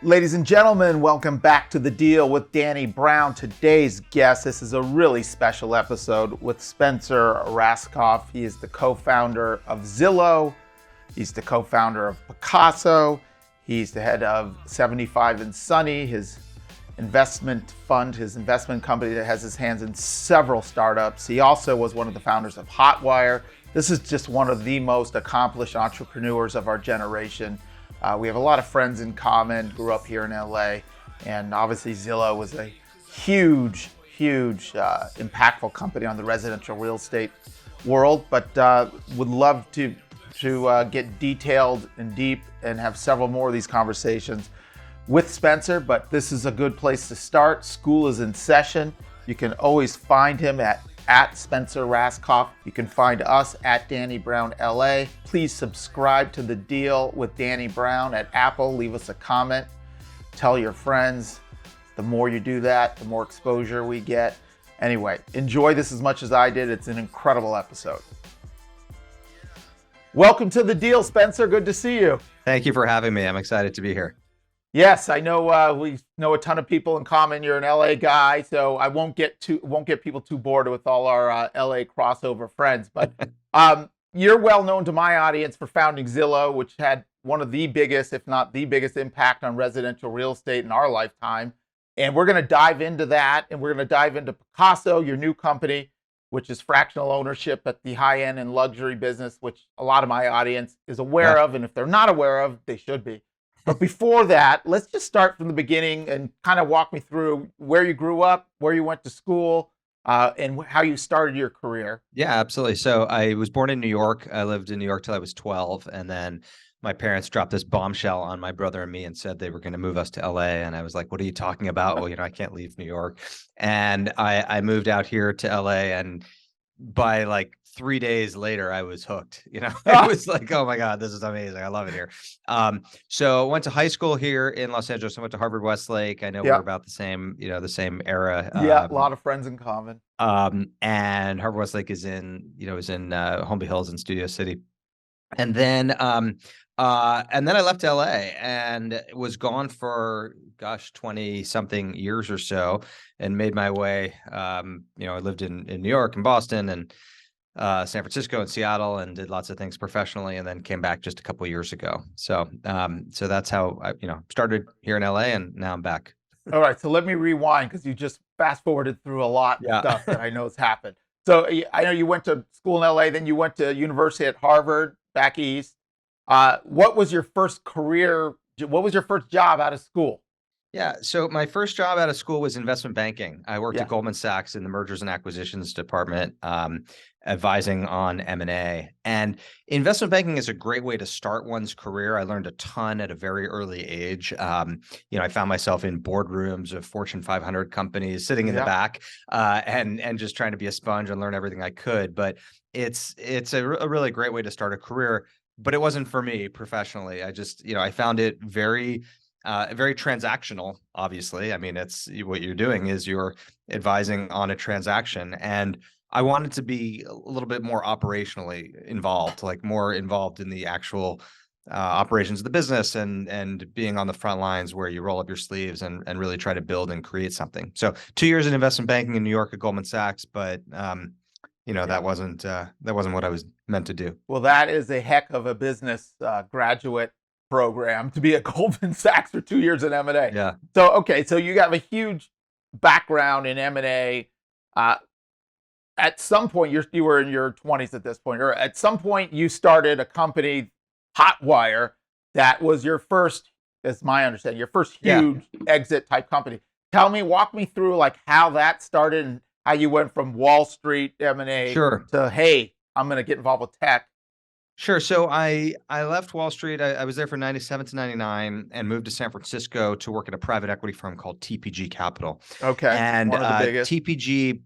Ladies and gentlemen, welcome back to The Deal with Danny Brown. Today's guest, this is a really special episode with Spencer Rascoff. He is the co-founder of Zillow. He's the co-founder of Pacaso. He's the head of 75 and Sunny, his investment fund, his investment company that has his hands in several startups. He also was one of the founders of Hotwire. This is just one of the most accomplished entrepreneurs of our generation. We have a lot of friends in common, grew up here in LA, and obviously Zillow was a huge, impactful company on the residential real estate world, but would love to get detailed and deep and have several more of these conversations with Spencer, but this is a good place to start. School is in session. You can always find him at Spencer Rascoff. You can find us at Danny Brown LA. Please subscribe to The Deal with Danny Brown at Apple. Leave us a comment. Tell your friends. The more you do that, the more exposure we get. Anyway, enjoy this as much as I did. It's an incredible episode. Welcome to The Deal, Spencer. Good to see you. Thank you for having me. I'm excited to be here. Yes, I know we know a ton of people in common. You're an LA guy, so I won't get people too bored with all our LA crossover friends. But you're well known to my audience for founding Zillow, which had one of the biggest, if not the biggest, impact on residential real estate in our lifetime. And we're going to dive into that, and we're going to dive into Pacaso, your new company, which is fractional ownership at the high-end and luxury business, which a lot of my audience is aware of, and if they're not aware of, they should be. But before that, let's just start from the beginning and kind of walk me through where you grew up, where you went to school, and how you started your career. Yeah, absolutely. So I was born in New York. I lived in New York till I was 12. And then my parents dropped this bombshell on my brother and me and said they were going to move us to LA. And I was like, what are you talking about? Well, I can't leave New York. And I moved out here to LA, and by like 3 days later, I was hooked. It was like, oh my God, this is amazing. I love it here. So I went to high school here in Los Angeles. I went to Harvard Westlake. I know we're about the same, the same era. Yeah, a lot of friends in common. And Harvard Westlake is in Holmby Hills in Studio City. And then I left LA and was gone for 20 something years or so, and made my way. I lived in New York and Boston and San Francisco and Seattle, and did lots of things professionally, and then came back just a couple of years ago. So that's how I started here in LA, and now I'm back. All right, so let me rewind, because you just fast forwarded through a lot of stuff that I know has happened. So I know you went to school in LA, then you went to university at Harvard back east. What was your first career? What was your first job out of school? Yeah. So my first job out of school was investment banking. I worked at Goldman Sachs in the mergers and acquisitions department, advising on M&A. And investment banking is a great way to start one's career. I learned a ton at a very early age. I found myself in boardrooms of Fortune 500 companies, sitting in the back, and just trying to be a sponge and learn everything I could. But it's a really great way to start a career. But it wasn't for me professionally. I just, I found it very transactional, obviously. I mean, it's what you're doing is you're advising on a transaction. And I wanted to be a little bit more operationally involved, like more involved in the actual operations of the business, and being on the front lines where you roll up your sleeves and really try to build and create something. So 2 years in investment banking in New York at Goldman Sachs, but that wasn't what I was meant to do. Well, that is a heck of a business graduate program to be at Goldman Sachs for 2 years in M&A. Yeah. So, okay, so you have a huge background in M&A. At some point, you were in your 20s at this point, or at some point you started a company, Hotwire, that was your first, as my understanding, your first huge exit type company. Walk me through like how that started and how you went from Wall Street M&A to, hey, I'm going to get involved with tech. Sure. So I left Wall Street. I was there from 97 to 99 and moved to San Francisco to work at a private equity firm called TPG Capital. Okay. And TPG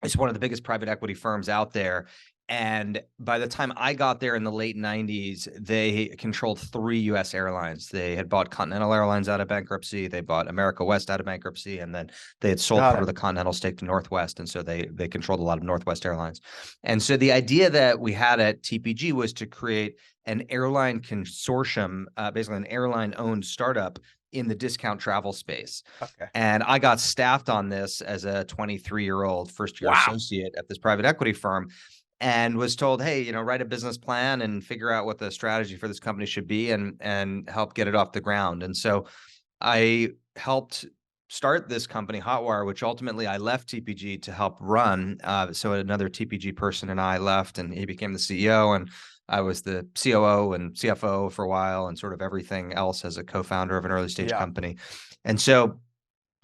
is one of the biggest private equity firms out there. And by the time I got there in the late 90s, they controlled 3 US airlines. They had bought Continental Airlines out of bankruptcy, they bought America West out of bankruptcy, and then they had sold Got part it. of the Continental stake to Northwest, and so they controlled a lot of Northwest Airlines. And so the idea that we had at TPG was to create an airline consortium, basically an airline-owned startup in the discount travel space. Okay. And I got staffed on this as a 23-year-old first-year Wow. associate at this private equity firm, and was told, hey, write a business plan and figure out what the strategy for this company should be, and help get it off the ground. And so I helped start this company, Hotwire, which ultimately I left TPG to help run. So another TPG person and I left, and he became the CEO, and I was the COO and CFO for a while, and sort of everything else as a co-founder of an early stage company. And so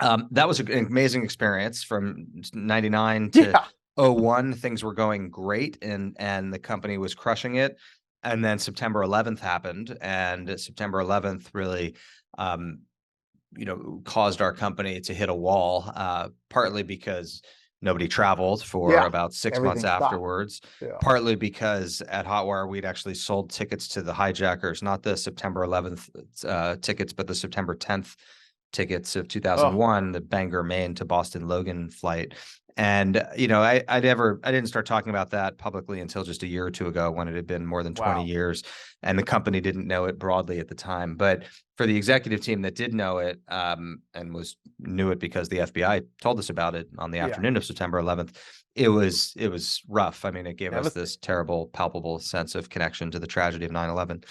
that was an amazing experience from 99 to 01. Things were going great, and the company was crushing it. And then September 11th happened, and September 11th really, caused our company to hit a wall, partly because nobody traveled for about 6 months Everything stopped. afterwards, partly because at Hotwire, we'd actually sold tickets to the hijackers, not the September 11th tickets, but the September 10th tickets of 2001, the Bangor, Maine to Boston Logan flight. And, I didn't start talking about that publicly until just a year or two ago, when it had been more than 20 years, and the company didn't know it broadly at the time. But for the executive team that did know it, and knew it because the FBI told us about it on the afternoon of September 11th, it was rough. I mean, it gave us this terrible, palpable sense of connection to the tragedy of 9/11.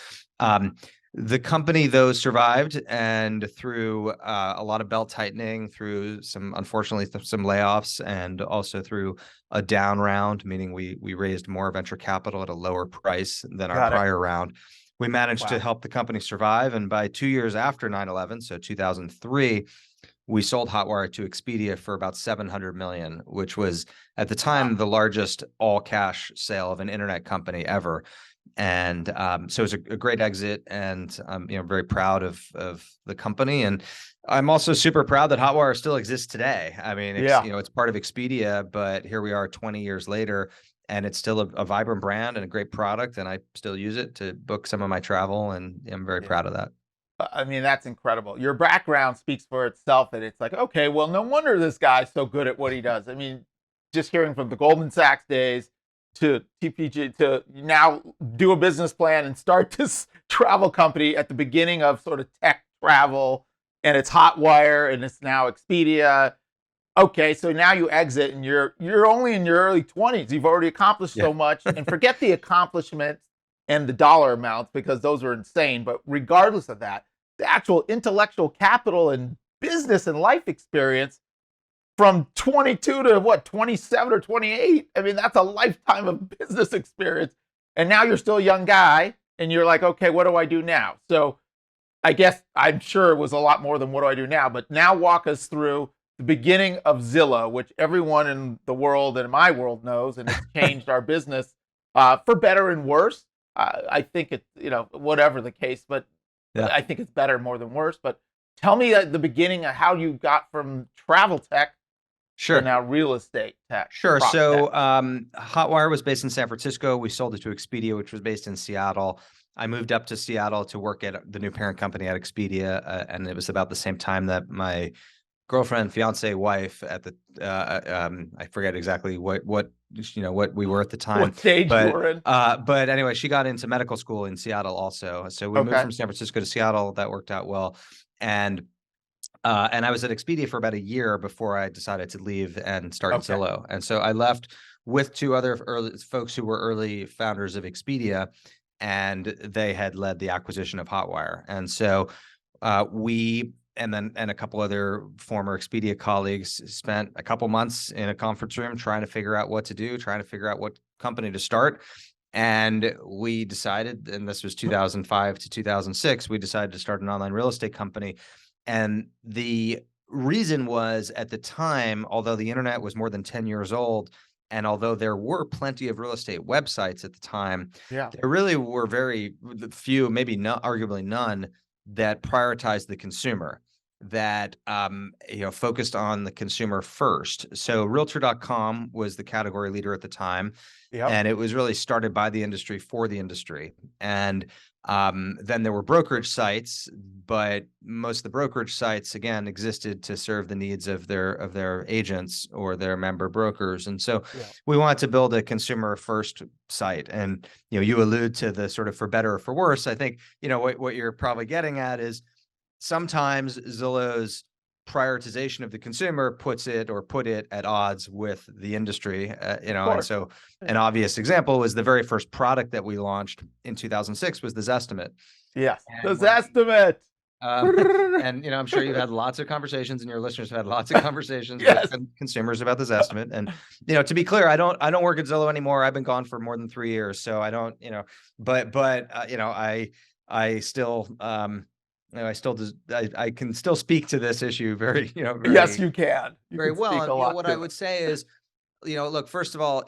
The company, though, survived, and through a lot of belt tightening, through unfortunately, some layoffs, and also through a down round, meaning we raised more venture capital at a lower price than our prior round. We managed to help the company survive, and by 2 years after 9/11, so 2003, we sold Hotwire to Expedia for about $700 million, which was at the time the largest all-cash sale of an internet company ever. And so it was a great exit, and I'm very proud of the company, and I'm also super proud that Hotwire still exists today. I mean, it's part of Expedia, but here we are 20 years later, and it's still a vibrant brand and a great product, and I still use it to book some of my travel, and I'm very proud of that. I mean, that's incredible. Your background speaks for itself, and it's like, okay, well, no wonder this guy's so good at what he does. I mean, just hearing from the Goldman Sachs days to TPG to now do a business plan and start this travel company at the beginning of sort of tech travel, and it's Hotwire, and it's now Expedia. Okay, so now you exit, and you're only in your early 20s. You've already accomplished so much, and forget the accomplishments and the dollar amounts, because those are insane. But regardless of that, the actual intellectual capital and business and life experience from 22 to 27 or 28. I mean, that's a lifetime of business experience. And now you're still a young guy, and you're like, okay, what do I do now? So I guess I'm sure it was a lot more than what do I do now. But now walk us through the beginning of Zillow, which everyone in the world and my world knows, and it's changed our business for better and worse. I think it's, whatever the case, but I think it's better more than worse. But tell me at the beginning of how you got from travel tech to now real estate tech. Sure. So Hotwire was based in San Francisco. We sold it to Expedia, which was based in Seattle. I moved up to Seattle to work at the new parent company at Expedia, and it was about the same time that my girlfriend, fiance, wife at the I forget exactly what we were at the time. What stage you were in? But anyway, she got into medical school in Seattle also. So we moved from San Francisco to Seattle. That worked out well. And I was at Expedia for about a year before I decided to leave and start Zillow. And so I left with 2 other early folks who were early founders of Expedia, and they had led the acquisition of Hotwire. And so we and a couple other former Expedia colleagues spent a couple months in a conference room trying to figure out what to do, trying to figure out what company to start. And we decided, and this was 2005 to 2006, we decided to start an online real estate company. And the reason was, at the time, although the internet was more than 10 years old, and although there were plenty of real estate websites at the time, there really were very few, maybe not, arguably none, that prioritized the consumer. that focused on the consumer first. So Realtor.com was the category leader at the time, Yep. and it was really started by the industry for the industry. And then there were brokerage sites, but most of the brokerage sites again existed to serve the needs of their agents or their member brokers. And so Yeah. we wanted to build a consumer first site. And you allude to the sort of for better or for worse. I think what you're probably getting at is sometimes Zillow's prioritization of the consumer put it at odds with the industry, Of and course. so Yeah. an obvious example was the very first product that we launched in 2006 was the Zestimate. Yes. The And when Zestimate. and I'm sure you've had lots of conversations, and your listeners have had lots of conversations with Yes. consumers about the Zestimate. And to be clear, I don't work at Zillow anymore. I've been gone for more than 3 years, so I don't, but I still I can still speak to this issue very, Yes, very, you can. You very can well. speak a And lot what to I it. would say is, look, first of all,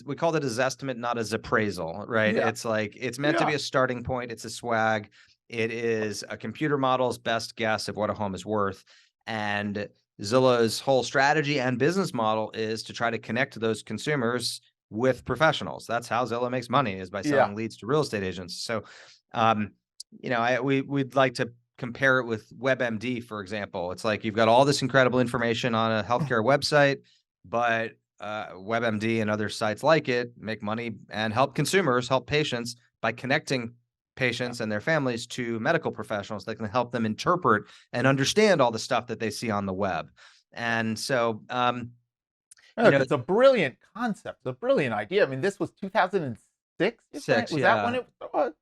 we called it a Zestimate, not as appraisal, right? Yeah. It's like, it's meant to be Yeah. a starting point. It's a swag. It is a computer model's best guess of what a home is worth. And Zillow's whole strategy and business model is to try to connect those consumers with professionals. That's how Zillow makes money, is by Yeah. selling leads to real estate agents. So, we'd like to compare it with WebMD, for example. It's like you've got all this incredible information on a healthcare website, but WebMD and other sites like it make money and help consumers, help patients by connecting patients and their families to medical professionals that can help them interpret and understand all the stuff that they see on the web. And so, Look, it's a brilliant concept. It's a brilliant idea. I mean, this was 2006, you say? six, Was that when yeah, it was?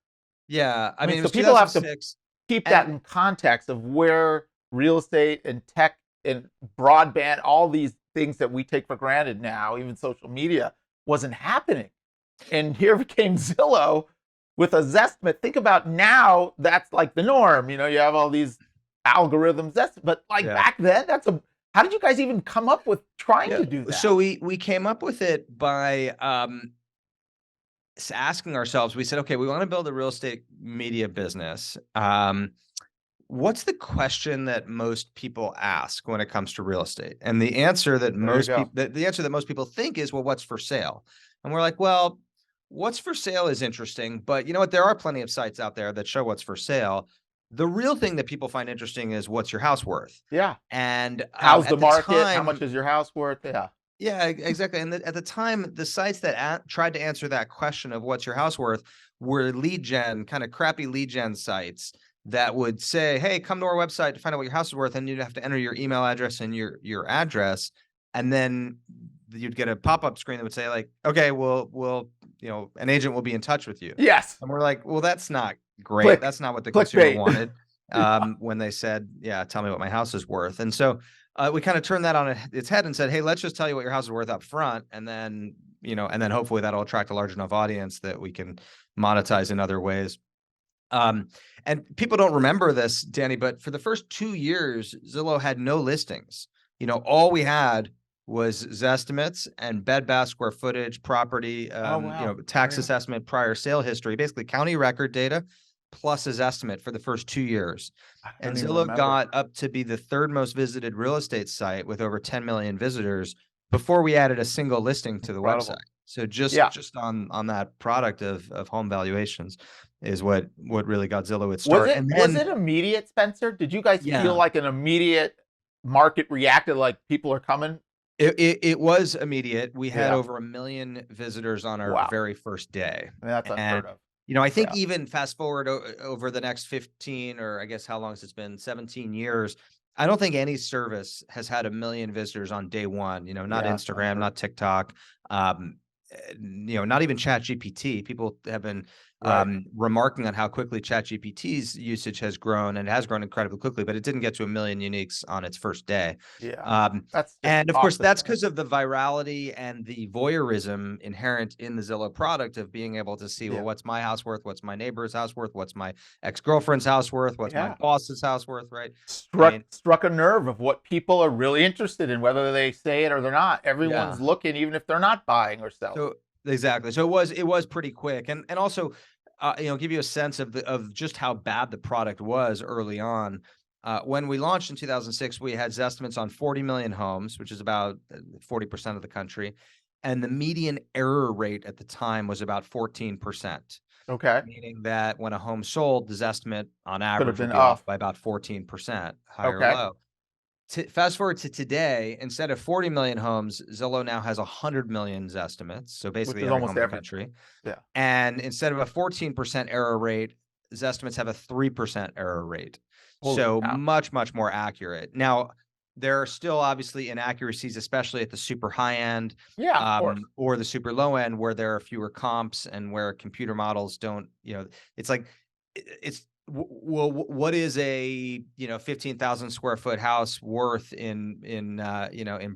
yeah. I mean, it So was people have to 2006. keep that And in context of where real estate and tech and broadband, all these things that we take for granted now, even social media, wasn't happening. And here came Zillow with a Zestimate. Think about now, that's like the norm. You have all these algorithms. But like yeah. back then, how did you guys even come up with trying to do that? So we came up with it by asking ourselves. We said, okay, we want to build a real estate media business. What's the question that most people ask when it comes to real estate? And the answer that most people think is, well, what's for sale? And we're like, well, what's for sale is interesting, but you know what? There are plenty of sites out there that show what's for sale. The real thing that people find interesting is what's your house worth? Yeah. And How's the at market? How time, much is your house worth? Yeah. yeah, exactly. And at the time, the sites that tried to answer that question of what's your house worth were lead gen, kind of crappy lead gen sites that would say, hey, come to our website to find out what your house is worth. And you'd have to enter your email address and your address. And then you'd get a pop-up screen that would say, like, okay, we'll an agent will be in touch with you. Yes. And we're like, well, that's not great. Click. That's not what the Clickbait. consumer wanted when they said, yeah, tell me what my house is worth. And so we kind of turned that on its head and said, hey, let's just tell you what your house is worth up front. And then, hopefully that'll attract a large enough audience that we can monetize in other ways. And people don't remember this, Danny, but for the first 2 years, Zillow had no listings. All we had was Zestimates and bed bath square footage, property, tax assessment, prior sale history, basically county record data, plus a Zestimate for the first 2 years. And Zillow got up to be the third most visited real estate site with over 10 million visitors before we added a single listing to the website. So just on that product of home valuations is what really got Zillow its start. Was it immediate, Spencer? Did you guys feel like an immediate market reacted, like people are coming? It was immediate. We had over 1 million visitors on our very first day. That's unheard of. I think even fast forward over the next 15, or I guess how long has it been, 17 years, I don't think any service has had 1 million visitors on day one, not Instagram, not TikTok, not even ChatGPT. People have been remarking on how quickly ChatGPT's usage has grown, and it has grown incredibly quickly, but it didn't get to 1 million uniques on its first day. And of course, that's because of the virality and the voyeurism inherent in the Zillow product of being able to see, well, what's my house worth? What's my neighbor's house worth? What's my ex-girlfriend's house worth? What's my boss's house worth? Right? Struck a nerve of what people are really interested in, whether they say it or they're not. Everyone's looking, even if they're not buying or selling. So exactly. So it was pretty quick, and also, give you a sense of just how bad the product was early on. When we launched in 2006, we had Zestimates on 40 million homes, which is about 40% of the country. And the median error rate at the time was about 14%, Okay. meaning that when a home sold, the Zestimate on Could have average would been be off off. by about 14%, high or Okay. low. Fast forward to today, instead of 40 million homes, Zillow now has 100 million Zestimates. So Which basically is every almost home in the every. country. Yeah. And instead of a 14% error rate, Zestimates have a 3% error rate. Holy So cow. much, much more accurate. Now, there are still obviously inaccuracies, especially at the super high end, Yeah, of course. or the super low end, where there are fewer comps and where computer models don't, it's like, it's, well, what is a 15,000 square foot house worth in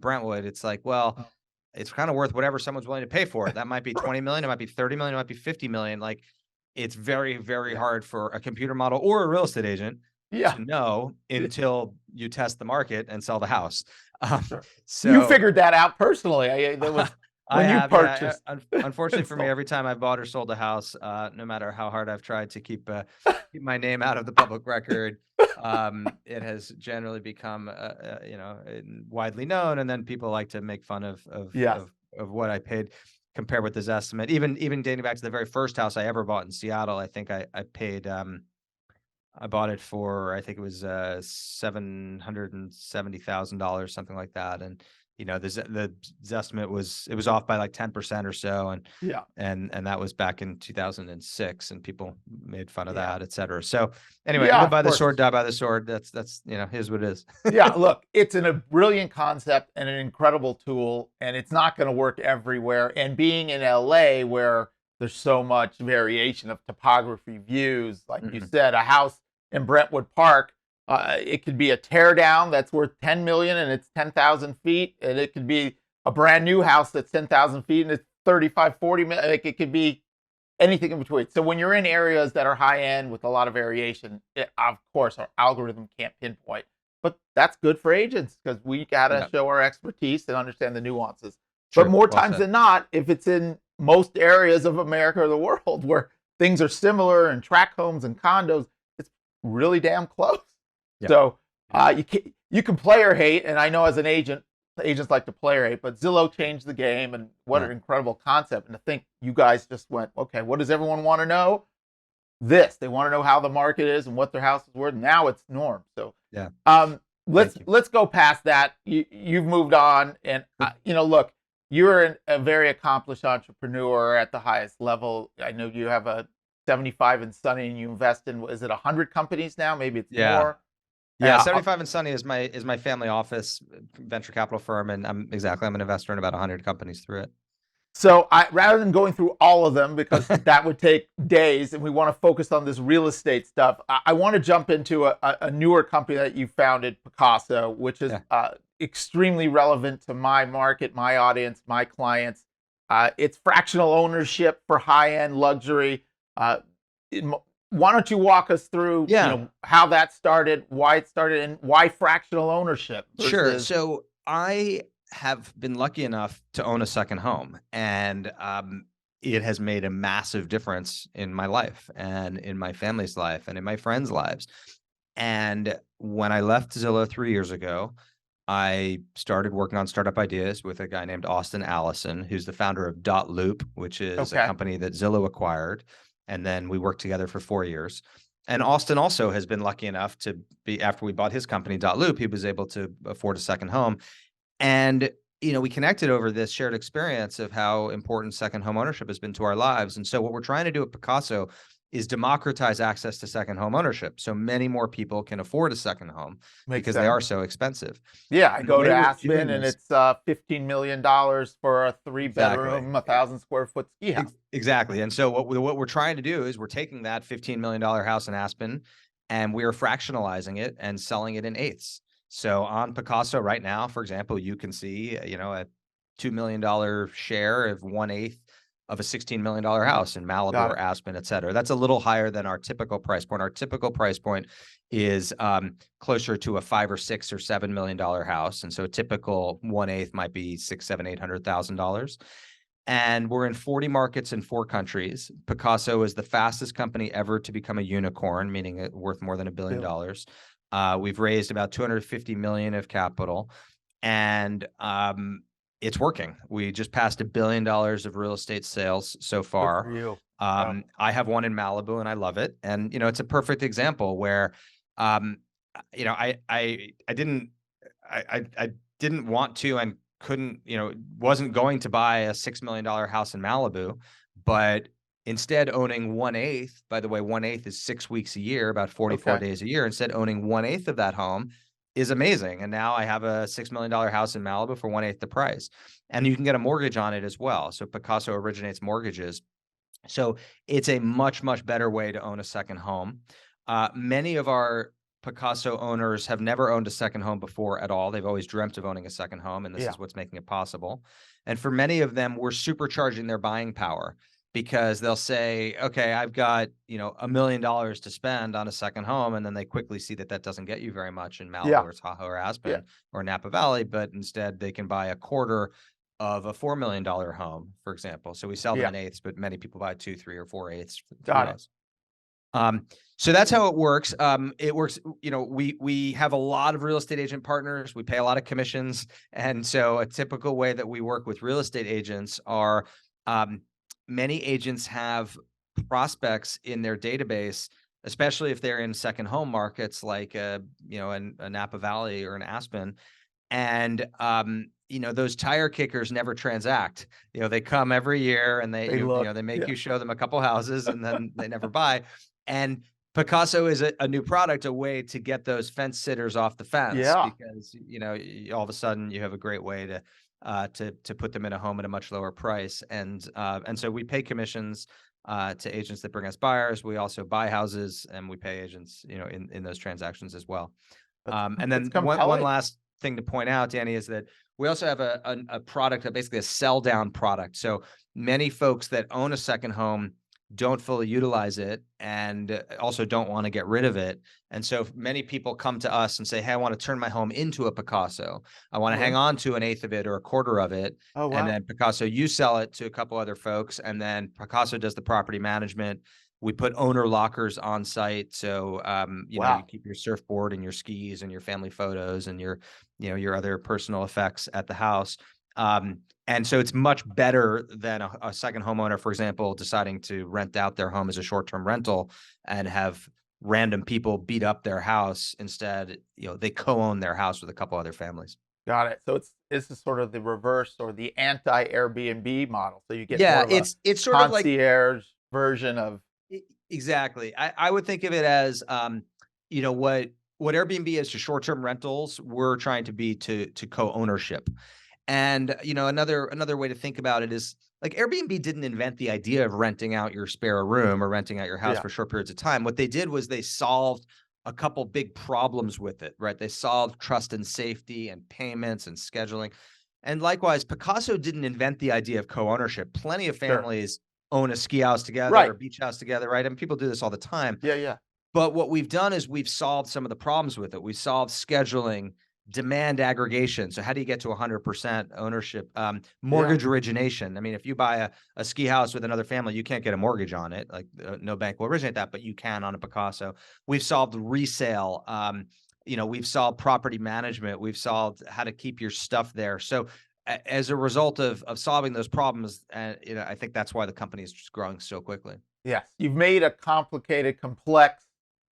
Brentwood? It's like, well, Oh. it's kind of worth whatever someone's willing to pay for it. That might be 20 million, it might be 30 million, it might be 50 million. Like, it's very, very Yeah. hard for a computer model or a real estate agent Yeah. to know until you test the market and sell the house. Um, Sure. You so figured that out personally. There was I when you have, yeah. purchased Unfortunately and for me, sold. every time I bought or sold a house, no matter how hard I've tried to keep my name out of the public record, it has generally become, widely known, and then people like to make fun Yes. of what I paid compared with this estimate. Even dating back to the very first house I ever bought in Seattle, I think I paid. I bought it for, I think it was $770,000, something like that, and the estimate was off by like 10% or so, Yeah. and that was back in 2006, and people made fun of Yeah. that, et cetera. So anyway, Yeah, live of by the course. sword, die by the sword. That's here's what it is. Yeah, look, it's a brilliant concept and an incredible tool, and it's not going to work everywhere. And being in LA, where there's so much variation of topography, views, like you Mhm. said, a house in Brentwood Park, it could be a tear down that's worth 10 million and it's 10,000 feet, and it could be a brand new house that's 10,000 feet and it's 35, 40 million. Like, it could be anything in between. So when you're in areas that are high end with a lot of variation, of course, our algorithm can't pinpoint. But that's good for agents because we got to Yeah, show our expertise and understand the nuances. But true. more Well times said. than not, if it's in most areas of America or the world where things are similar and tract homes and condos, it's really damn close. Yeah. So you can play or hate, and I know as an agent, agents like to play or hate, but Zillow changed the game, and what Yeah. an incredible concept. And to think you guys just went, okay, what does everyone want to know? This. They want to know how the market is and what their house is worth. Now it's norm. So Yeah. let's Thank you. let's go past that. You've moved on, and look, you're a very accomplished entrepreneur at the highest level. I know you have a 75 and Sunny, and you invest in, is it 100 companies now? Maybe it's Yeah. more. Yeah, 75 and Sunny is my family office venture capital firm, and I'm an investor in about 100 companies through it. So rather than going through all of them, because that would take days, and we want to focus on this real estate stuff, I want to jump into a newer company that you founded, Pacaso, which is extremely relevant to my market, my audience, my clients. It's fractional ownership for high-end luxury. Why don't you walk us through, how that started, why it started, and why fractional ownership? Sure. So I have been lucky enough to own a second home, and it has made a massive difference in my life and in my family's life and in my friends' lives. And when I left Zillow 3 years ago, I started working on startup ideas with a guy named Austin Allison, who's the founder of Dot.la, which is a company that Zillow acquired. And then we worked together for 4 years. And Austin also has been lucky enough to be, after we bought his company, Dot.la, he was able to afford a second home. And, we connected over this shared experience of how important second home ownership has been to our lives. And so what we're trying to do at Pacaso is democratize access to second home ownership, so many more people can afford a second home because they are so expensive. Yeah, I And the go to way we're Aspen, doing and this, it's $15 million for a 3-bedroom, 1,000-square-foot ski house. Exactly. And so what we're trying to do is we're taking that $15 million house in Aspen, and we're fractionalizing it and selling it in eighths. So on Pacaso right now, for example, you can see, a $2 million share of 1/8 of a $16 million house in Malibu or Aspen, et cetera. That's a little higher than our typical price point. Our typical price point is closer to a $5 or $6 or $7 million house. And so a typical 1/8 might be $600,000, $700,000, $800,000. And we're in 40 markets in 4 countries. Pacaso is the fastest company ever to become a unicorn, meaning it worth more than $1 billion. We've raised about 250 million of capital, and it's working. We just passed $1 billion of real estate sales so far. Good for you. I have one in Malibu, and I love it. And it's a perfect example where, I didn't want to and couldn't, wasn't going to buy a $6 million house in Malibu, but instead owning 1/8, by the way, 1/8 is 6 weeks a year, about 44 days a year. Instead, owning 1/8 of that home is amazing. And now I have a $6 million house in Malibu for 1/8 the price. And you can get a mortgage on it as well. So Pacaso originates mortgages. So it's a much, much better way to own a second home. Many of our Pacaso owners have never owned a second home before at all. They've always dreamt of owning a second home, and this is what's making it possible. And for many of them, we're supercharging their buying power, because they'll say, okay, I've got, $1 million to spend on a second home. And then they quickly see that that doesn't get you very much in Malibu or Tahoe or Aspen or Napa Valley, but instead they can buy a quarter of a $4 million home, for example. So we sell them in eighths, but many people buy 2, 3, or 4/8. Got it. So that's how it works. It works, we have a lot of real estate agent partners. We pay a lot of commissions. And so a typical way that we work with real estate agents are, many agents have prospects in their database, especially if they're in second home markets like a Napa Valley or an Aspen. And those tire kickers never transact. They come every year and they make you show them a couple houses and then they never buy. And Pacaso is a new product, a way to get those fence sitters off the fence, because all of a sudden you have a great way to put them in a home at a much lower price. And so we pay commissions to agents that bring us buyers. We also buy houses, and we pay agents in those transactions as well. And then one last thing to point out, Danny, is that we also have a product, basically a sell down product. So many folks that own a second home don't fully utilize it, and also don't want to get rid of it. And so many people come to us and say, hey, I want to turn my home into a Pacaso. I want to hang on to 1/8 of it or a quarter of it. Oh, wow. And then Pacaso, you sell it to a couple other folks, and then Pacaso does the property management. We put owner lockers on site. So, you keep your surfboard and your skis and your family photos and your other personal effects at the house. And so it's much better than a second homeowner, for example, deciding to rent out their home as a short-term rental and have random people beat up their house. Instead, they co-own their house with a couple other families. Got it. So this is sort of the reverse or the anti-Airbnb model. So you get more of it's sort of like concierge version of. Exactly. I would think of it as, what Airbnb is to short-term rentals, we're trying to be to co-ownership. And, another way to think about it is, like, Airbnb didn't invent the idea of renting out your spare room or renting out your house for short periods of time. What they did was they solved a couple big problems with it, right? They solved trust and safety and payments and scheduling. And likewise, Pacaso didn't invent the idea of co-ownership. Plenty of families own a ski house together or a beach house together, right? And people do this all the time. Yeah. But what we've done is we've solved some of the problems with it. We solved scheduling, demand aggregation. So how do you get to 100% ownership? Mortgage origination. I mean, if you buy a ski house with another family, you can't get a mortgage on it. Like, no bank will originate that, but you can on a Pacaso. We've solved resale. We've solved property management. We've solved how to keep your stuff there. So as a result of solving those problems, I think that's why the company is just growing so quickly. Yes, you've made a complicated, complex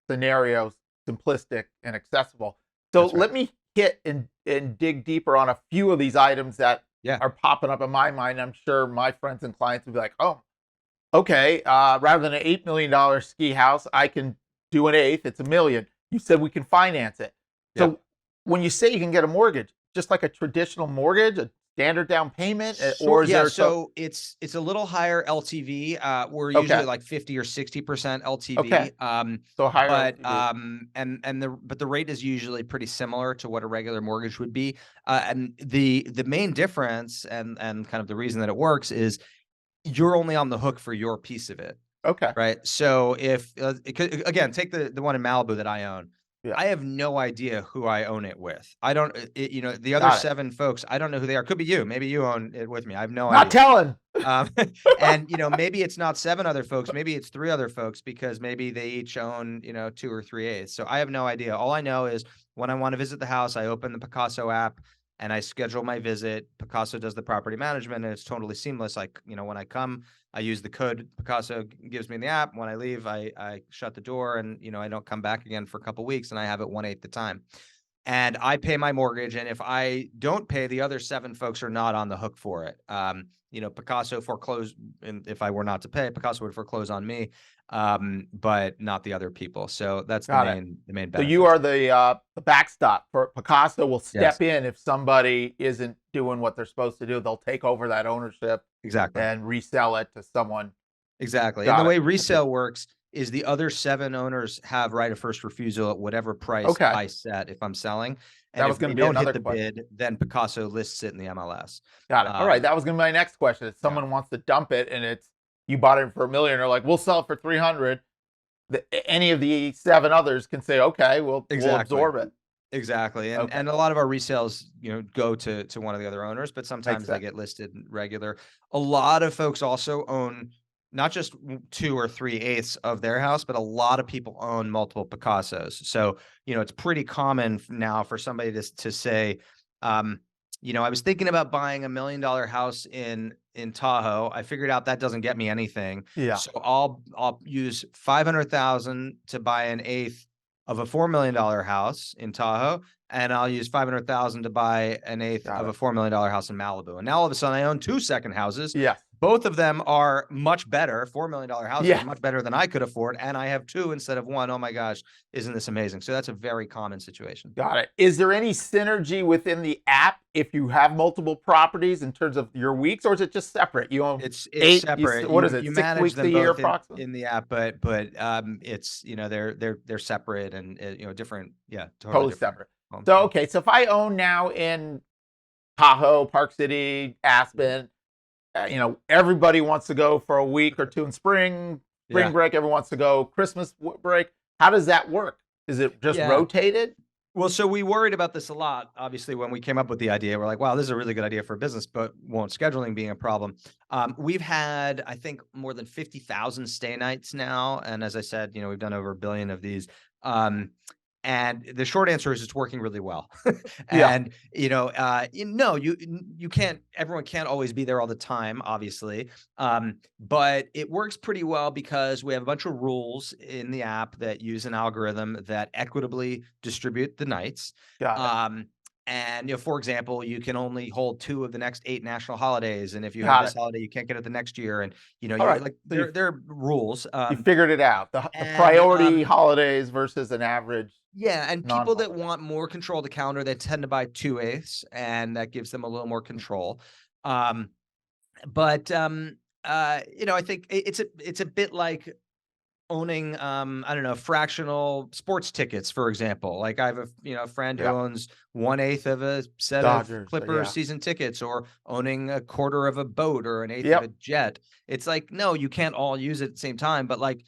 scenario simplistic and accessible. So let me hit and dig deeper on a few of these items that are popping up in my mind. I'm sure my friends and clients will be like, oh, okay, rather than an $8 million ski house, I can do 1/8. It's $1 million. You said we can finance it. So when you say you can get a mortgage, just like a traditional mortgage, a standard down payment, or is there so it's a little higher LTV. We're usually like 50 or 60% LTV. Okay. So higher, but the rate is usually pretty similar to what a regular mortgage would be. And the main difference and kind of the reason that it works is you're only on the hook for your piece of it. Okay. Right. So if again, take the one in Malibu that I own. Yeah. I have no idea who I own it with. I don't, the other Got it. 7 folks, I don't know who they are. Could be you. Maybe you own it with me. I have no Not idea. telling. Um, and maybe it's not 7 other folks. Maybe it's 3 other folks because maybe they each own, 2 or 3/8. So I have no idea. All I know is when I want to visit the house, I open the Pacaso app and I schedule my visit. Pacaso does the property management and it's totally seamless. Like, when I come, I use the code Pacaso gives me in the app. When I leave, I shut the door and, I don't come back again for a couple weeks and I have it 1/8 the time. And I pay my mortgage. And if I don't pay, the other 7 folks are not on the hook for it. Pacaso foreclosed, and if I were not to pay, Pacaso would foreclose on me, but not the other people. So that's Got it. the main So you benefit. are the backstop for Pacaso. Will Yes, step in if somebody isn't doing what they're supposed to do. They'll take over that ownership exactly. and resell it to someone. Exactly. And the Got it. way resale works is the other 7 owners have right of first refusal at whatever price Okay. I set if I'm selling. That And was if going they to be don't hit another the question. bid, then Pacaso lists it in the MLS. Got it. All right. That was going to be my next question. If Yeah. someone wants to dump it and you bought it for $1 million, they're like, we'll sell it for 300. Any of the 7 others can say, okay, we'll absorb it. Exactly. And Okay. and a lot of our resales, go to one of the other owners, but sometimes they sense. get listed regular. A lot of folks also own not just 2 or 3/8 of their house, but a lot of people own multiple Picassos. So, it's pretty common now for somebody to say, I was thinking about buying $1 million house in Tahoe. I figured out that doesn't get me anything. Yeah. So I'll use 500,000 to buy an eighth of a $4 million house in Tahoe, and I'll use 500,000 to buy an eighth Got of a it. $4 million house in Malibu. And now all of a sudden I own 2 second houses. Yes. Both of them are much better. $4 million houses Yeah. are much better than I could afford. And I have 2 instead of 1. Oh my gosh, isn't this amazing? So that's a very common situation. Got it. Is there any synergy within the app if you have multiple properties in terms of your weeks, or is it just separate? You own It's 8. separate. What is it? You 6 manage weeks a them year, both approximately. in the app, but it's they're separate and different. Yeah, Totally different. separate. So Yeah. okay, so if I own now in Tahoe, Park City, Aspen, everybody wants to go for a week or 2 in spring Yeah. break. Everyone wants to go Christmas break. How does that work? Is it just Yeah. rotated? Well, so we worried about this a lot. Obviously, when we came up with the idea, we're like, "Wow, this is a really good idea for a business," but won't scheduling being a problem. We've had, I think, more than 50,000 stay nights now, and as I said, we've done over 1 billion of these. And the short answer is it's working really well. Yeah. And you can't. Everyone can't always be there all the time, obviously. But it works pretty well because we have a bunch of rules in the app that use an algorithm that equitably distribute the nights. Got it. And for example, you can only hold 2 of the next 8 national holidays, and if you have Got this it. holiday, you can't get it the next year. And All right. like So there are rules. you figured it out. The And priority holidays versus an average Yeah, and people that non-holiday. want more control of the calendar, they tend to buy 2/8, and that gives them a little more control. Um, I think it's a bit like owning, I don't know, fractional sports tickets, for example. Like I have a friend who Yeah. owns 1/8 of a set of Dodgers. Clippers Yeah. season tickets, or owning a quarter of a boat or an eighth of Yep. a jet. It's like, no, you can't all use it at the same time, but like,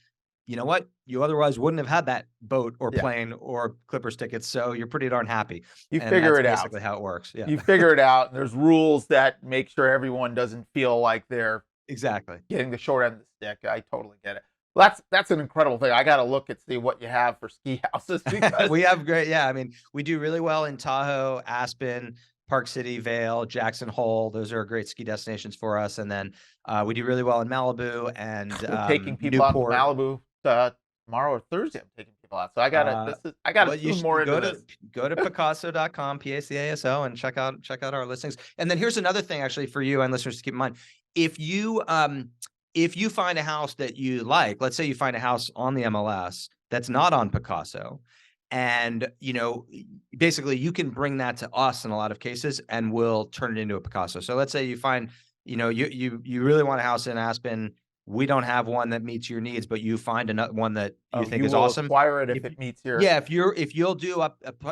you know what? You otherwise wouldn't have had that boat or Yeah. plane or Clippers tickets, so you're pretty darn happy. You And figure that's it out. basically how it works. Yeah. You figure it out. And there's rules that make sure everyone doesn't feel like they're Exactly. getting the short end of the stick. I totally get it. Well, that's an incredible thing. I got to look and see what you have for ski houses because We have great, yeah. I mean, we do really well in Tahoe, Aspen, Park City, Vail, Jackson Hole. Those are great ski destinations for us. And then we do really well in Malibu and we're taking people out to Newport. Malibu tomorrow or Thursday. I'm taking people out, so I gotta Well, you tune should more into go this. to Pacaso.com, Pacaso, and check out our listings. And then here's another thing actually for you and listeners to keep in mind. If you find a house that you like, let's say you find a house on the MLS that's not on Pacaso, and basically you can bring that to us in a lot of cases and we'll turn it into a Pacaso. So let's say you find, you really want a house in Aspen. We don't have one that meets your needs, but you find another one that you think You is will awesome. acquire it if it meets your. Yeah, if you'll do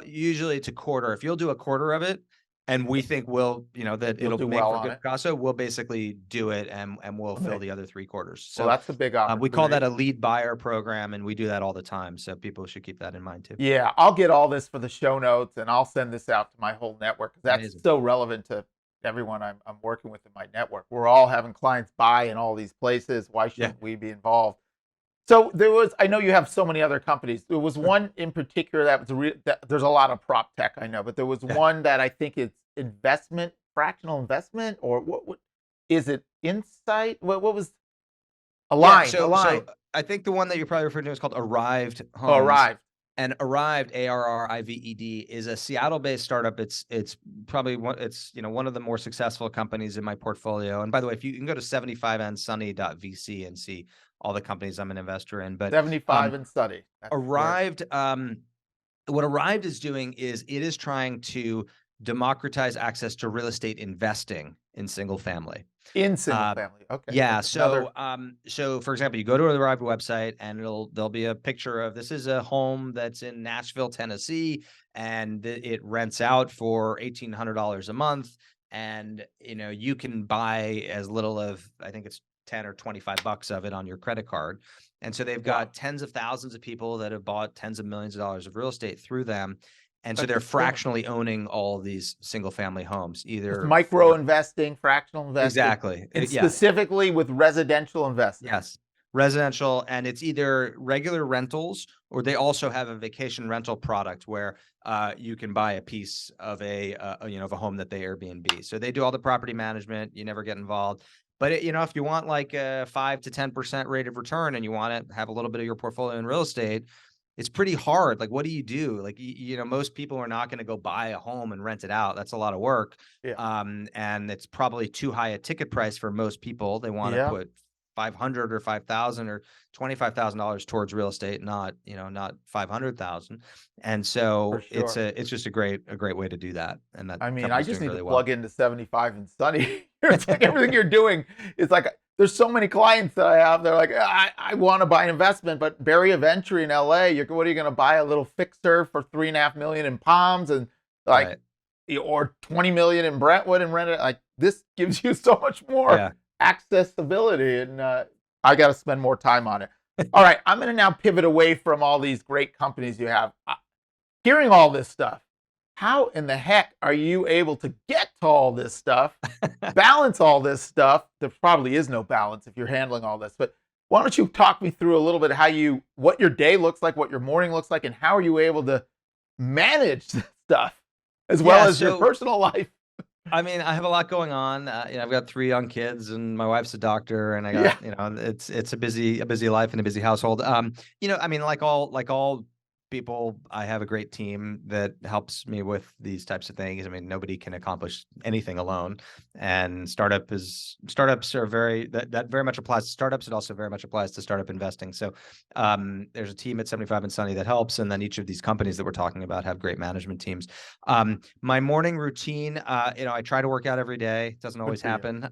usually it's a quarter. If you'll do a quarter of it and we think that You'll it'll do make well for on good it. Picasso. We'll basically do it, and we'll fill Amazing. the other 3/4. Well, So that's a big we call that opportunity. a lead buyer program, and we do that all the time. So people should keep that in mind too. Yeah, I'll get all this for the show notes, and I'll send this out to my whole network because that's Amazing. so relevant to everyone I'm working with in my network. We're all having clients buy in all these places. Why Yeah. shouldn't we be involved? So I know you have so many other companies. There was one in particular that was there's a lot of prop tech, I know, but there was Yeah. one that I think it's investment, fractional investment, or what is it? Insight? What was Yeah. Align, So Align. I think the one that you're probably referring to is called Arrived Oh, Homes. arrived. And Arrived, Arrived, is a Seattle-based startup. It's probably one of the more successful companies in my portfolio. And by the way, if you can go to 75andsunny.vc and see all the companies I'm an investor in. But 75 and study. That's great. Arrived, what Arrived is doing is it is trying to democratize access to real estate investing in single family. In single Uh, family. Okay. yeah. That's another. So for example, you go to the Arrived website and there'll be a picture of this is a home that's in Nashville, Tennessee, and it rents out for $1,800 a month. And you can buy as little of, I think it's 10 or $25 of it on your credit card. And so they've Wow. got tens of thousands of people that have bought tens of millions of dollars of real estate through them. And so That's they're extraordinary. fractionally owning all of these single family homes, It's either micro for investing, fractional investing, exactly. and Yeah. specifically with residential investing. Yes. Residential, and it's either regular rentals or they also have a vacation rental product where you can buy a piece of of a home that they Airbnb. So they do all the property management. You never get involved. But if you want like a 5 to 10% rate of return and you want to have a little bit of your portfolio in real estate, it's pretty hard. Like, what do you do? Like, most people are not going to go buy a home and rent it out. That's a lot of work. Yeah. And it's probably too high a ticket price for most people. They want to Yeah. put 500 or 5,000 or $25,000 towards real estate, not 500,000. And For so sure. it's just a great way to do that. And that I mean, I company's just doing need to really well. plug into 75 and Sunny. It's like everything you're doing is like there's so many clients that I have. They're like, I want to buy an investment, but barrier of entry in LA. What are you going to buy? A little fixer for $3.5 million in Palms and like, Right. or 20 million in Brentwood and rent it. Like this gives you so much more Yeah. accessibility, and I got to spend more time on it. All right, I'm going to now pivot away from all these great companies you have. Hearing all this stuff, how in the heck are you able to get to all this stuff, balance all this stuff? There probably is no balance if you're handling all this, but why don't you talk me through a little bit what your day looks like, what your morning looks like, and how are you able to manage this stuff as well as your personal life? I mean, I have a lot going on. I've got 3 young kids, and my wife's a doctor, and I Yeah. got, it's a busy life and a busy household. I mean, like all people, I have a great team that helps me with these types of things. I mean, nobody can accomplish anything alone, and startups are that very much applies to startups. It also very much applies to startup investing. So, there's a team at 75 and Sunny that helps, and then each of these companies that we're talking about have great management teams. My morning routine, I try to work out every day. It doesn't always happen.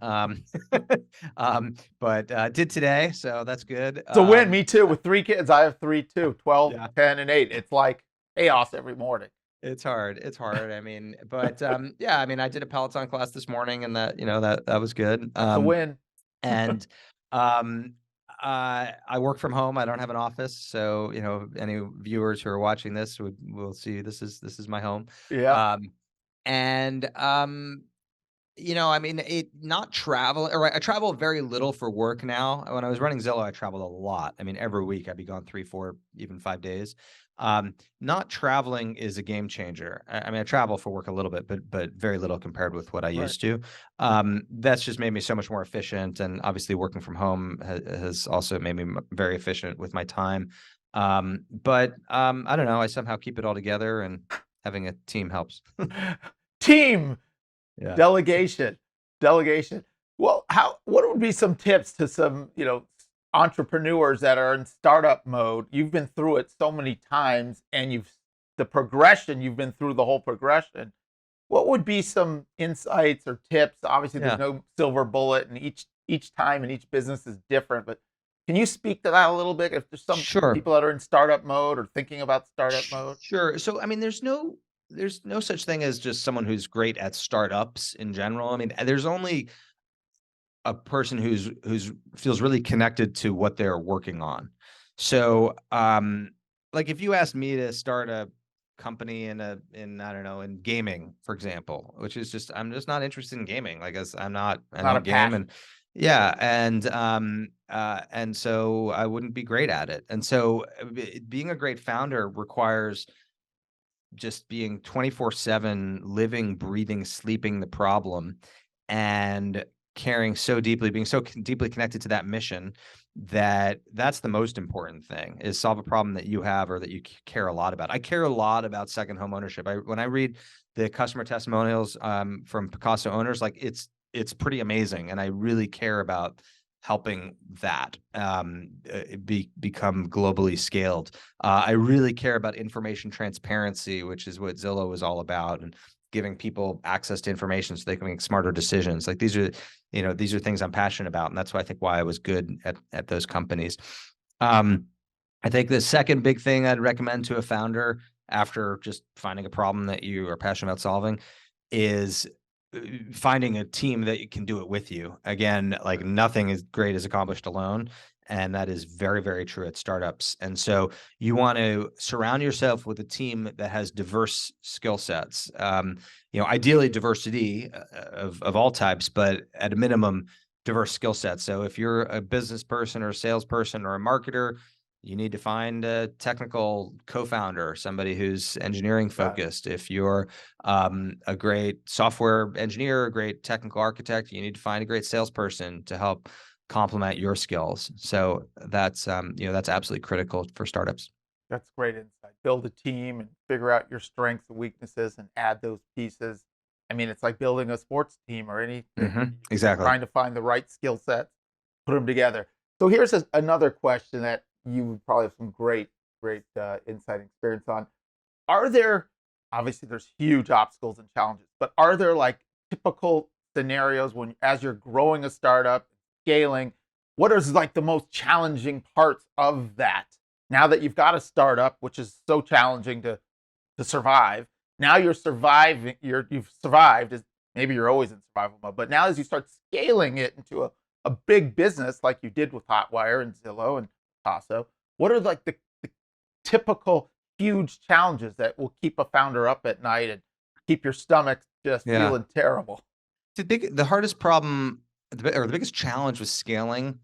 But did today, so that's good. It's a win. Me too. With 3 kids, I have 3 too, 12, Yeah. 10, and 8. It's like chaos every morning. It's hard. It's hard. I mean, but yeah, I mean, I did a Peloton class this morning, and that was good. That's a win. And um, I work from home. I don't have an office, so any viewers who are watching this will see this is my home. Yeah. Um, and I mean, not travel, or I travel very little for work now. When I was running Zillow, I traveled a lot. I mean, every week I'd be gone 3, 4, even 5 days. Not traveling is a game changer. I mean, I travel for work a little bit, but very little compared with what I used to. That's just made me so much more efficient, and obviously working from home has also made me very efficient with my time. But I don't know. I somehow keep it all together, and having a team helps. Team. Yeah. Delegation. Well, what would be some tips to some, entrepreneurs that are in startup mode? You've been through it so many times, and you've been through the whole progression. What would be some insights or tips? Obviously, there's no silver bullet, and each time and each business is different, but can you speak to that a little bit? If there's some Sure. people that are in startup mode or thinking about startup mode? Sure. So, I mean, there's no there's no such thing as just someone who's great at startups in general. I mean, there's only a person who's feels really connected to what they're working on. So, like if you asked me to start a company in I don't know, in gaming, for example, which is just I'm just not interested in gaming. Like I Not a don't game, passion. and yeah, and so I wouldn't be great at it. And so being a great founder requires just being 24/7, living, breathing, sleeping the problem, and caring so deeply, being so deeply connected to that mission, that that's the most important thing, is solve a problem that you have or that you care a lot about. I care a lot about second home ownership. When I read the customer testimonials from Pacaso owners, like it's pretty amazing, and I really care about helping that become globally scaled. I really care about information transparency, which is what Zillow is all about, and giving people access to information so they can make smarter decisions. Like these are things I'm passionate about, and that's why I was good at those companies. I think the second big thing I'd recommend to a founder after just finding a problem that you are passionate about solving is finding a team that you can do it with you. Again, like nothing is great is accomplished alone. And that is very, very true at startups. And so you want to surround yourself with a team that has diverse skill sets. Ideally diversity of all types, but at a minimum, diverse skill sets. So if you're a business person or a salesperson or a marketer, you need to find a technical co-founder, somebody who's engineering Got it. focused. If you're a great software engineer, a great technical architect, you need to find a great salesperson to help complement your skills. So that's absolutely critical for startups. That's great insight. Build a team and figure out your strengths and weaknesses and add those pieces. I mean, it's like building a sports team or anything. Exactly. Trying to find the right skill sets, put them together. So here's another question that you would probably have some great insight and experience on. Are there, obviously there's huge obstacles and challenges, but are there like typical scenarios when as you're growing a startup, scaling, what is like the most challenging parts of that? Now that you've got a startup, which is so challenging to survive, now you're surviving, you've survived, as maybe you're always in survival mode, but now as you start scaling it into a big business like you did with Hotwire and Zillow and Pacaso, what are like the typical huge challenges that will keep a founder up at night and keep your stomach just Yeah. feeling terrible? The hardest problem, or the biggest challenge with scaling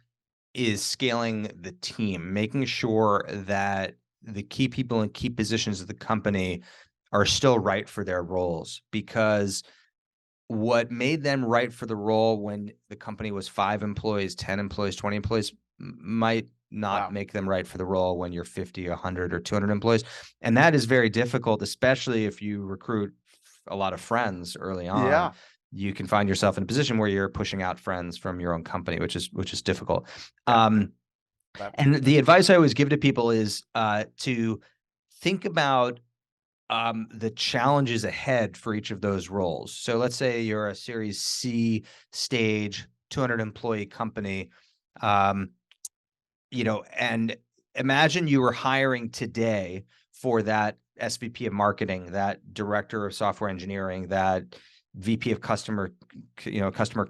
is scaling the team, making sure that the key people in key positions of the company are still right for their roles. Because what made them right for the role when the company was 5 employees, 10 employees, 20 employees might not Wow. make them right for the role when you're 50, 100, or 200 employees. And that is very difficult, especially if you recruit a lot of friends early on. Yeah. You can find yourself in a position where you're pushing out friends from your own company, which is difficult. Yeah. And the advice I always give to people is to think about the challenges ahead for each of those roles. So let's say you're a Series C stage, 200 employee company, um, and imagine you were hiring today for that SVP of marketing, that director of software engineering, that VP of customer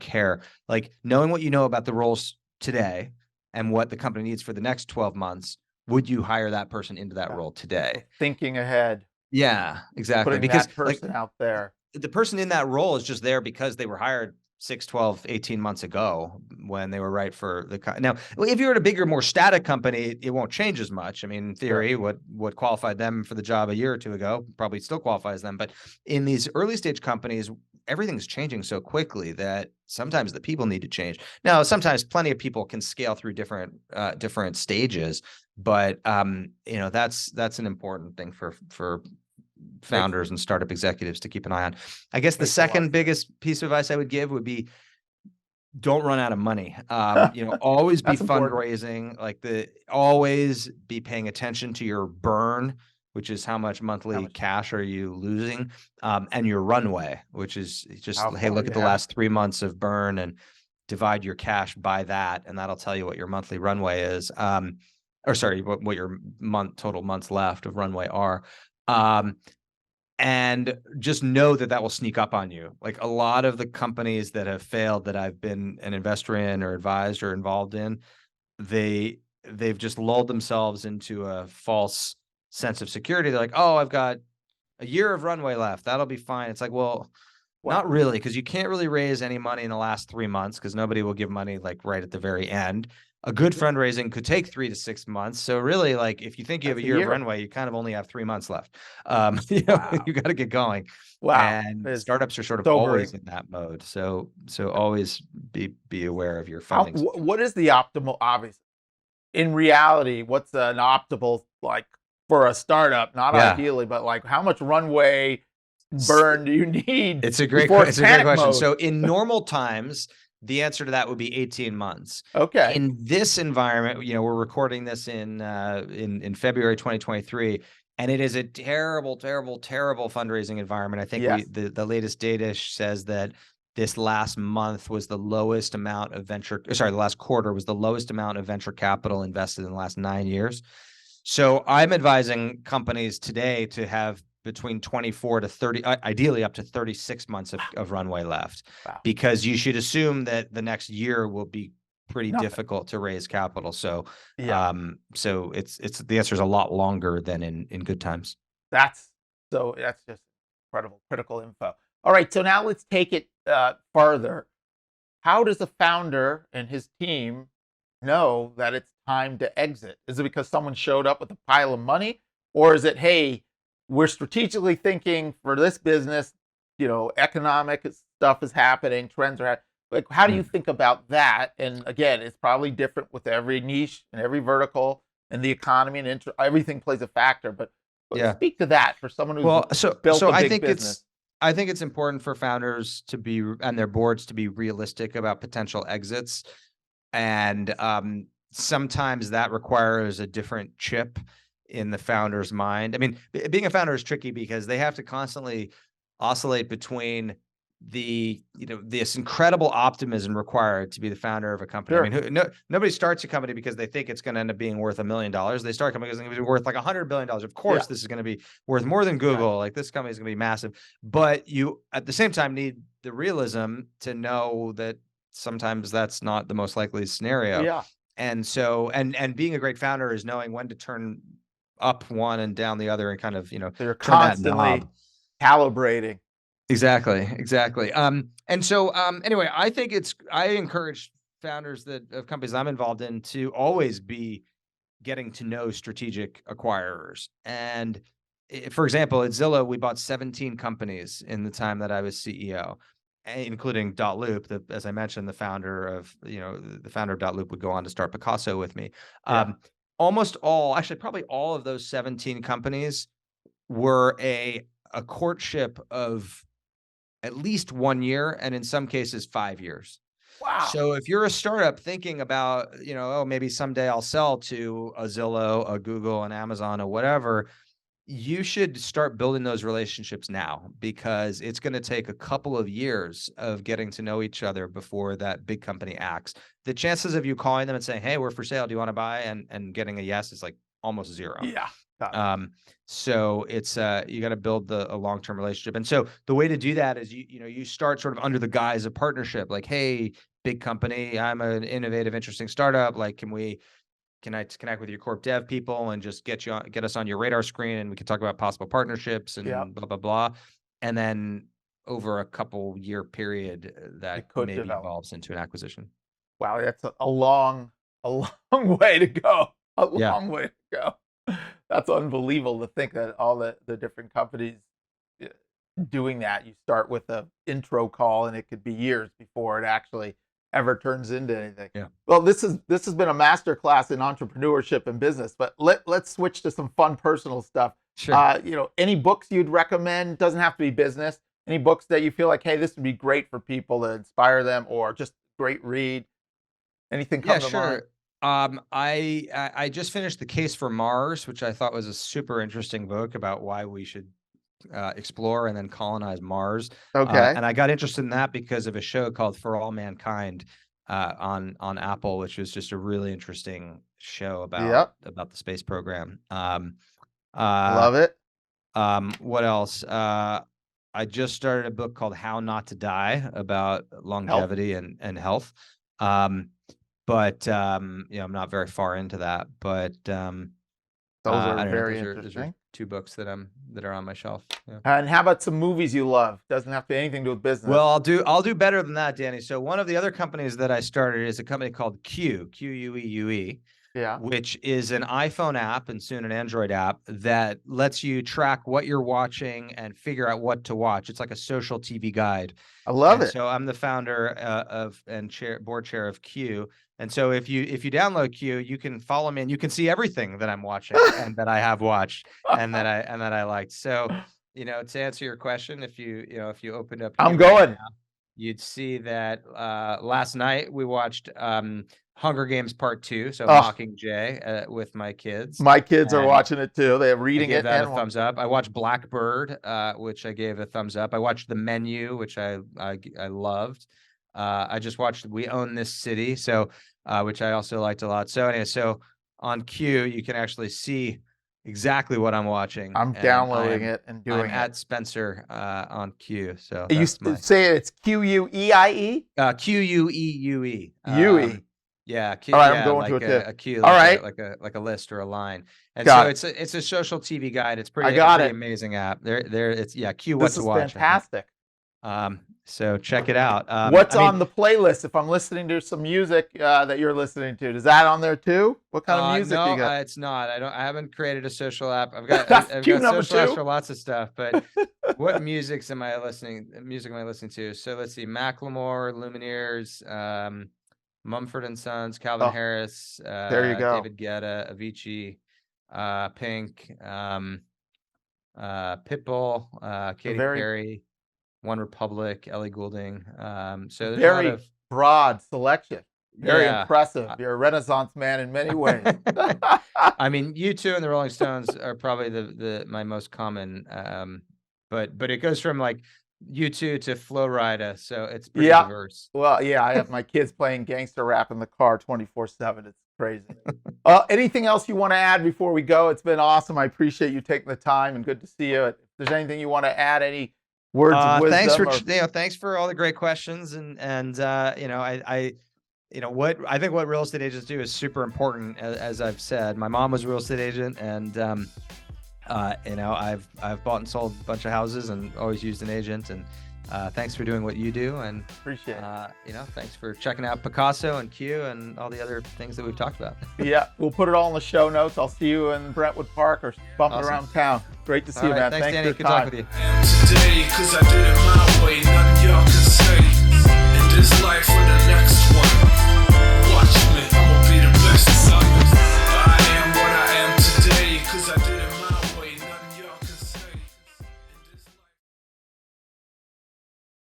care. Like knowing what you know about the roles today and what the company needs for the next 12 months, would you hire that person into that Yeah. role today? Thinking ahead, Yeah, exactly. putting Because that like person out there. the person in that role is just there because they were hired 6, 12, 18 months ago when they were right for now, if you're at a bigger, more static company, it won't change as much. I mean, in Sure. theory, what qualified them for the job a year or two ago probably still qualifies them. But in these early stage companies, everything's changing so quickly that sometimes the people need to change. Now, sometimes plenty of people can scale through different stages, but that's an important thing for Makes founders and startup executives to keep an eye on. I guess the makes a lot of second biggest piece of advice I would give would be don't run out of money. Always be That's important. fundraising, always be paying attention to your burn, which is how much monthly Much cash are you losing, and your runway, which is just, how hey, far look you at the have. last 3 months of burn and divide your cash by that, and that'll tell you what your monthly runway is. Or sorry, what your total months left of runway are. and just know that that will sneak up on you. Like a lot of the companies that have failed that I've been an investor in or advised or involved in, they've just lulled themselves into a false sense of security. They're like, oh, I've got a year of runway left. That'll be fine. It's like, well, Wow. not really, because you can't really raise any money in the last 3 months because nobody will give money like right at the very end. A good fundraising could take 3 to 6 months. So really, like if you think you have That's a a year of year. runway, you kind of only have 3 months left. Wow. You got to get going. Wow. And It's startups are sort of always sobering. in that mode. So always be aware of your How, funding. what is the optimal, obviously, in reality, what's an optimal, like, for a startup, not Yeah. ideally, but like how much runway burn do you need before it's It's a great panic question. mode? So in normal times, the answer to that would be 18 months. Okay. In this environment, we're recording this in February 2023, and it is a terrible, terrible, terrible fundraising environment. I think Yes. the latest data says that this last month was the lowest amount of the last quarter was the lowest amount of venture capital invested in the last 9 years. So I'm advising companies today to have between 24 to 30, ideally up to 36 months of runway left, Wow. because you should assume that the next year will be pretty Nothing. difficult to raise capital. So, Yeah. it's the answer is a lot longer than in good times. That's that's just incredible, critical info. All right. So now let's take it further. How does a founder and his team know that it's time to exit? Is it because someone showed up with a pile of money? Or is it, hey, we're strategically thinking for this business, economic stuff is happening, trends are happening. Like, how do you Mm. think about that? And again, it's probably different with every niche and every vertical and the economy and everything plays a factor. But Yeah. speak to that for someone who's Well, built so a big business. I think it's important for founders to be and their boards to be realistic about potential exits. And sometimes that requires a different chip in the founder's mind. I mean, being a founder is tricky because they have to constantly oscillate between this incredible optimism required to be the founder of a company. I mean, Sure. nobody starts a company because they think it's going to end up being worth $1 million. They start a company because it's going to be worth like $100 billion. Of Yeah. course, this is going to be worth more than Right. Google. Like this company is going to be massive, but you at the same time need the realism to know that sometimes that's not the most likely scenario. Yeah. And so, and being a great founder is knowing when to turn up one and down the other and kind of, So you're turn that knob. constantly calibrating. Exactly. Exactly. And so, anyway, I encourage founders of companies I'm involved in to always be getting to know strategic acquirers. And for example, at Zillow, we bought 17 companies in the time that I was CEO, including Dot.loop. As I mentioned, the founder of Dot.loop would go on to start Pacaso with me. Yeah. Actually, probably all of those 17 companies were a courtship of at least 1 year, and in some cases 5 years. Wow. So if you're a startup thinking about, oh, maybe someday I'll sell to a Zillow, a Google, an Amazon, or whatever, you should start building those relationships now, because it's going to take a couple of years of getting to know each other before that big company acts. The chances of you calling them and saying, "Hey, we're for sale. Do you want to buy?" and getting a yes is like almost zero. Yeah. Got it. So it's you got to build a long-term relationship. And so the way to do that is you start sort of under the guise of partnership, like, hey, big company, I'm an innovative, interesting startup. Like, can I connect with your corp dev people and just get us on your radar screen, and we can talk about possible partnerships Yeah. and blah blah blah. And then over a couple year period, that It could maybe develop. evolves into an acquisition. Wow, that's a long way to go. A Yeah. long way to go. That's unbelievable to think that all the different companies uh, doing that. You start with a intro call, and it could be years before it actually ever turns into anything. Yeah. Well, this has been a master class in entrepreneurship and business, but let's switch to some fun personal stuff. Sure. Any books you'd recommend? Doesn't have to be business. Any books that you feel like, hey, this would be great for people to inspire them, or just great read? Anything Yeah, come to mind? sure. I just finished The Case for Mars, which I thought was a super interesting book about why we should explore and then colonize Mars. Okay. And I got interested in that because of a show called For All Mankind on Apple, which was just a really interesting show Yep. about the space program. Uh, Love it. What else? I just started a book called How Not to Die about longevity and health. But I'm not very far into that, but those are very those interesting. are 2 books that are on my shelf. Yeah. And how about some movies you love? Doesn't have to be anything to do with business. Well, I'll do better than that, Danny. So one of the other companies that I started is a company called Queue, yeah, which is an iPhone app and soon an Android app that lets you track what you're watching and figure out what to watch. It's like a social TV guide. I love it. So I'm the founder of and board chair of Queue. And so if you download Queue, you can follow me and you can see everything that I'm watching and that I have watched and that I liked. So, to answer your question, if you opened up, I'm going. Right now, you'd see that last night we watched Hunger Games Part 2, so Mockingjay with my kids. My kids are watching it too. They're reading it. That a thumbs up. I watched Blackbird, which I gave a thumbs up. I watched The Menu, which I loved. I just watched We Own This City, so which I also liked a lot. So anyway, so on Queue, you can actually see exactly what I'm watching. I'm downloading it and doing it. I'm at Spencer on Queue. So you say it's Queue? Queue. UE. Yeah. All right, I'm going to it. A queue. All right. Like a list or a line. And so it's a social TV guide. It's pretty amazing app. It's Queue. What to watch. This is fantastic. So check it out. What's on the playlist? If I'm listening to some music that you're listening to, is that on there too? What kind of music do you got? No, it's not. I haven't created a social app. I've got social apps for lots of stuff. But what music am I listening to? So let's see: Macklemore, Lumineers, Mumford and Sons, Calvin Harris. There you go. David Guetta, Avicii, Pink, Pitbull, Katy Perry. One Republic, Ellie Goulding. So there's very a lot of broad selection. Very impressive. You're a Renaissance man in many ways. I mean, U2 and the Rolling Stones are probably my most common. But it goes from like U2 to Flo Rida, so it's pretty diverse. Well, I have my kids playing gangster rap in the car 24/7. It's crazy. Anything else you want to add before we go? It's been awesome. I appreciate you taking the time and good to see you. If there's anything you want to add, any words of wisdom? Thanks for all the great questions and what real estate agents do is super important. As I've said, my mom was a real estate agent, and I've bought and sold a bunch of houses and always used an agent. And thanks for doing what you do, and appreciate it. Thanks for checking out Pacaso and Queue and all the other things that we've talked about. Yeah, we'll put it all in the show notes. I'll see you in Brentwood Park or bumping around town. Great to see you, man. Thanks, Danny. for your Good time. talking with you. Today, 'cause I did it my way.